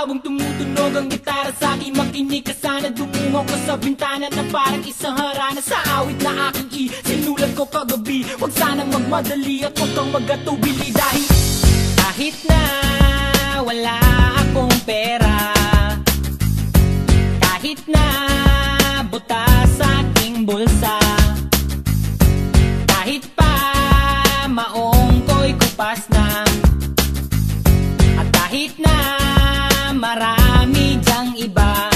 Habang tumutunog ang gitara sa aking makinig ka sana. Dumungaw ko sa bintana na parang isang harana. Sa awit na aking sinulat ko kagabi. Huwag sanang magmadali at huwag kang magatubili. Dahil kahit na wala akong pera, kahit na buta sa aking bulsa, kahit pa maong ko'y kupas na, at kahit na marami dyang iba,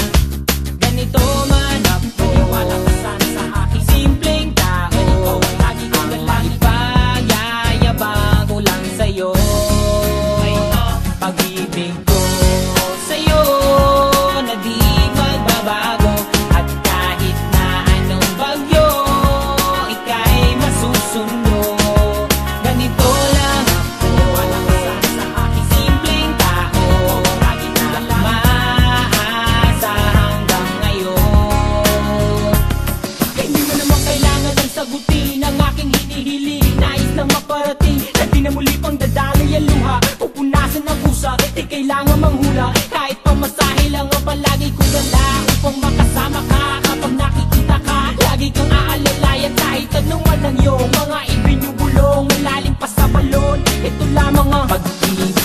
ganito man ako. Maniwala ka sana sa aking simpleng tao. Ikaw ang lagi kong dalangin. Ipagayayabang ko lang sa'yo pag-ibig ko sa'yo na di magbabago. At kahit na anong bagyo ika'y masusundo, ganito lang ako. Maniwala ka sana sa aking simpleng tao. Lagi na maasa hanggang ngayon. Hindi mo naman kailangan ng sagutin ang aking hinihiling. Nais lang maparating na di na muli pang dadaloy ang luha. Pupunasan ang pusa, di kailangan manghula. Kahit pamasahe lang ang palagi kong ganda upang makasama ka. Kapag nakikita ka, lagi kang aalalayan. Kahit anuman ang iyong mga ibinubulong, malalim pa sa balon, ito lamang ang pag-ibig